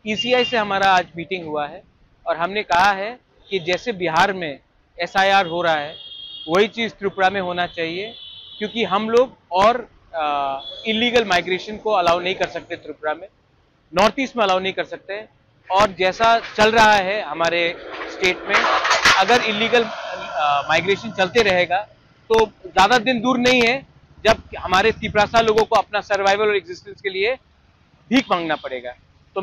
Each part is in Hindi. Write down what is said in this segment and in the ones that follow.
ईसीआई से हमारा आज मीटिंग हुआ है और हमने कहा है कि जैसे बिहार में एसआईआर हो रहा है वही चीज़ त्रिपुरा में होना चाहिए, क्योंकि हम लोग और इलीगल माइग्रेशन को अलाउ नहीं कर सकते त्रिपुरा में, नॉर्थ ईस्ट में अलाउ नहीं कर सकते। और जैसा चल रहा है हमारे स्टेट में, अगर इलीगल माइग्रेशन चलते रहेगा तो ज़्यादा दिन दूर नहीं है जब हमारे तिपरासा लोगों को अपना सर्वाइवल और एग्जिस्टेंस के लिए भीख मांगना पड़ेगा। तो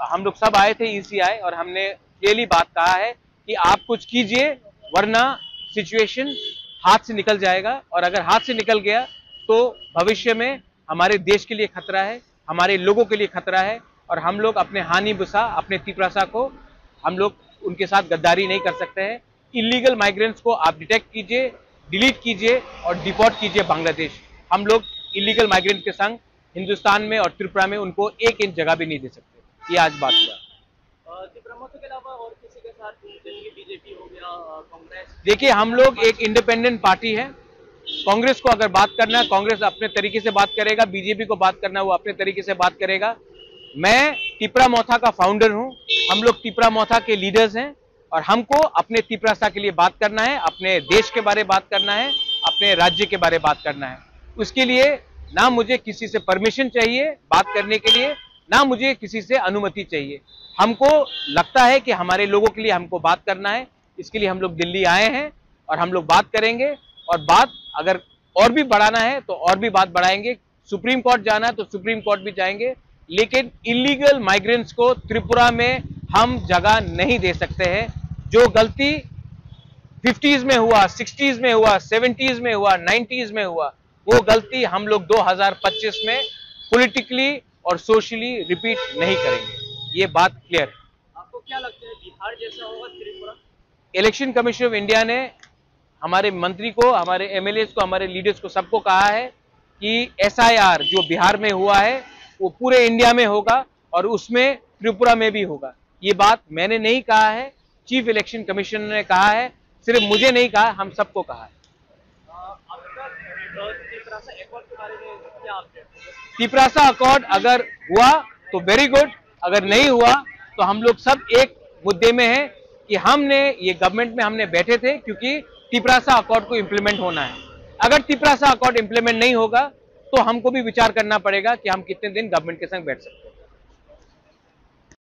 हम लोग सब आए थे ईसीआई और हमने क्लियरली बात कहा है कि आप कुछ कीजिए, वरना सिचुएशन हाथ से निकल जाएगा, और अगर हाथ से निकल गया तो भविष्य में हमारे देश के लिए खतरा है, हमारे लोगों के लिए खतरा है, और हम लोग अपने हानि बुसा अपने तिपरासा को हम लोग उनके साथ गद्दारी नहीं कर सकते हैं। इलीगल माइग्रेंट्स को आप डिटेक्ट कीजिए, डिलीट कीजिए और डिपोर्ट कीजिए बांग्लादेश। हम लोग इलीगल माइग्रेंट के संग हिंदुस्तान में और त्रिपुरा में उनको 1 इंच जगह भी नहीं दे सकते। ये आज बात हुआ। त्रिपुरा के अलावा और किसी के साथ, जैसे कि बीजेपी हो गया, कांग्रेस? देखिए, हम लोग एक इंडिपेंडेंट पार्टी है। कांग्रेस को अगर बात करना है, कांग्रेस अपने तरीके से बात करेगा, बीजेपी को बात करना है वो अपने तरीके से बात करेगा। मैं तिपरा मोथा का फाउंडर हूं, हम लोग तिपरा मोथा के लीडर्स हैं और हमको अपने तिपरासा के लिए बात करना है, अपने देश के बारे में बात करना है, अपने राज्य के बारे में बात करना है। उसके लिए ना मुझे किसी से परमिशन चाहिए बात करने के लिए, ना मुझे किसी से अनुमति चाहिए। हमको लगता है कि हमारे लोगों के लिए हमको बात करना है, इसके लिए हम लोग दिल्ली आए हैं और हम लोग बात करेंगे। और बात अगर और भी बढ़ाना है तो और भी बात बढ़ाएंगे, सुप्रीम कोर्ट जाना है तो सुप्रीम कोर्ट भी जाएंगे, लेकिन इलीगल माइग्रेंट्स को त्रिपुरा में हम जगह नहीं दे सकते हैं। जो गलती 50s में हुआ, 60s में हुआ, 70s में हुआ, 90s में हुआ, वो गलती हम लोग 2025 में पॉलिटिकली और सोशली रिपीट नहीं करेंगे। ये बात क्लियर है। आपको क्या लगता है, बिहार जैसा होगा Tripura? Election commission of India ने हमारे मंत्री को, हमारे एमएलएस को, हमारे लीडर्स को सबको कहा है कि एसआईआर जो बिहार में हुआ है वो पूरे इंडिया में होगा और उसमें त्रिपुरा में भी होगा। ये बात मैंने नहीं कहा है, चीफ इलेक्शन कमीशन ने कहा है, सिर्फ मुझे नहीं कहा, हम सबको कहा है। तिपरासा अकॉर्ड अगर हुआ तो वेरी गुड, अगर नहीं हुआ तो हम लोग सब एक मुद्दे में हैं कि हमने ये गवर्नमेंट में हमने बैठे थे क्योंकि तिपरासा अकॉर्ड को इंप्लीमेंट होना है। अगर तिपरासा अकॉर्ड इंप्लीमेंट नहीं होगा तो हमको भी विचार करना पड़ेगा कि हम कितने दिन गवर्नमेंट के संग बैठ सकते हैं।